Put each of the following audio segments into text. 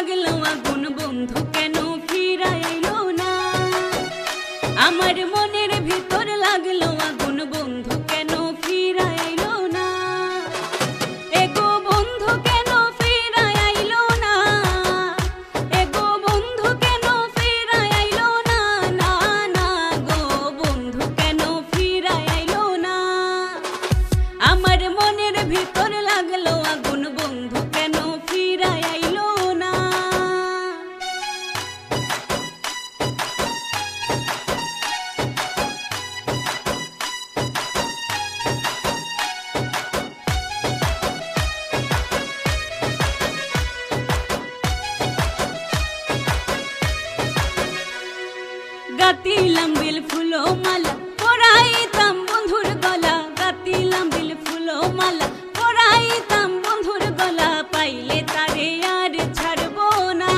লাগলো আগুন, বন্ধু কেন ফিরায় আইলো না? আমার মনের ভিতর লাগলো আগুন, বন্ধু কেন ফিরায় আইলো না? এগো বন্ধু কেন ফিরায় আইলো না? এগো বন্ধু কেন ফিরায় আইলো না? না না গো বন্ধু কেন ফিরায় আইলো না? আমার মনের ভিতর লাগলো আগুন, বন্ধু কেন ফিরায় আইলো না? গাতিলাম বিল ফুলো মালা, পরাইতাম বন্ধুর গলা। গাতিলাম বিল ফুলো মালা, পরাইতাম বন্ধুর গলা। পাইলে তারে আর ছাড়বো না।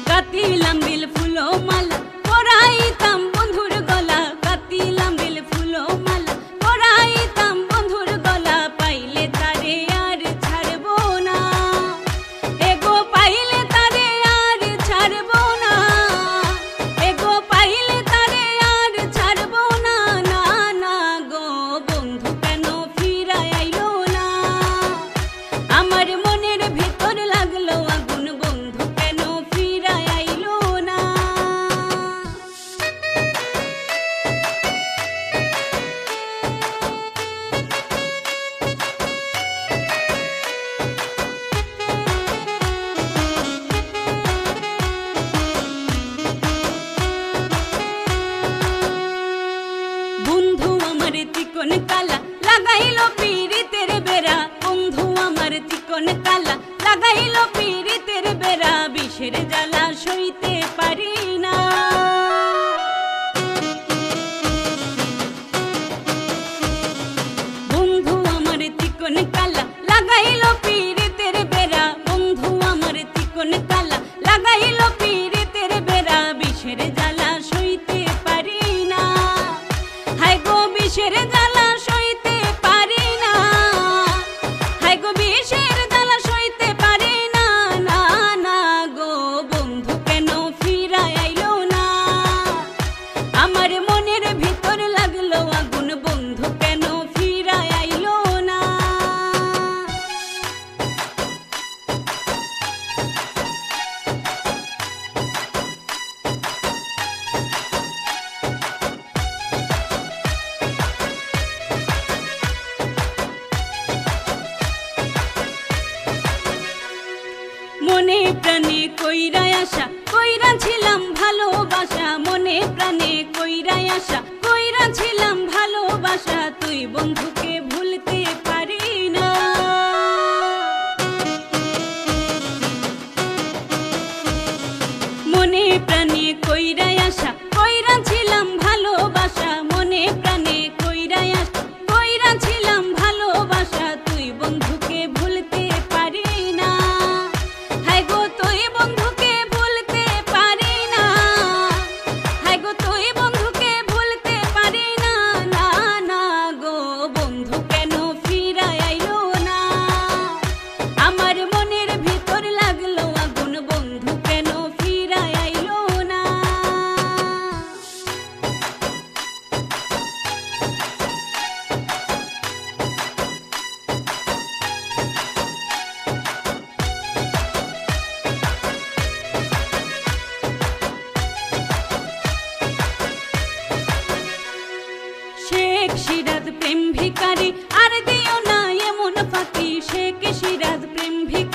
গাতিলাম বিল ফুলো মালা, পরাইতাম বন্ধুর গলা। গাতিলাম বিল ফুলো মালা, পরাইতাম বন্ধুর গলা। পাইলে তারে আর ছাড়বো না। এগো পাইলে তারে আর ছাড়বো না। এগো পাইলে তারে আর ছাড়বো না। না না গো বন্ধু কেন ফিরায় আইলো না? আমার মনের ভেতর লাগলো আগুন, বন্ধু কেন ফিরায় আইলো না? বন্ধু আমার তিকন কালা, লাগাইলো পীড়িতের বেড়া। বন্ধু আমার তিকন কালা, লাগাইলো পীড়িতের বেড়া। বিষের জ্বালা সইতে পারি না। বন্ধু আমার তিকন কালা, লাগাইলো পীড়িতের বেড়া। বন্ধু আমার তিকন কালা, লাগাইলো পীড়িতের বেড়া। বিষের জ্বালা সইতে পারি না। হায় গো বিষের জ্বালা সইতে পারি না। হায় গো বিষের জ্বালা সইতে পারি না। না না গো বন্ধু কেন ফিরায় আইলো না? আমার মনের ভিতর লাগলো আগুন, বন্ধু কেন ফিরায় আইলো না? মনে প্রাণে কইরায় আশা, কইরা ছিলাম ভালোবাসা। মনে প্রাণে কইরায় আশা, কইরা ছিলাম ভালোবাসা। তুই বন্ধুকে ভুলতে পারি না। মনে প্রাণে কইরায় আশা, কইরা ছিলাম ভালোবাসা। মনে প্রাণে কইরায় আশা, কইরা ছিলাম ভালোবাসা। তুই বন্ধুকে ভুলতে পারি না। হায় গো তুই বন্ধুকে ভুলতে পারি না। হায় গো তুই বন্ধুকে ভুলতে পারি না। না না গো বন্ধু কেন ফিরায় আইলো না? আমার মনের ভিতর লাগলো আগুন, বন্ধু কেন ফিরায় আইলো না? শেখ সিরাজ প্রেম ভিখারি, আর দিও না এমন ফাঁকি। শেখ সিরাজ প্রেম ভিখারি,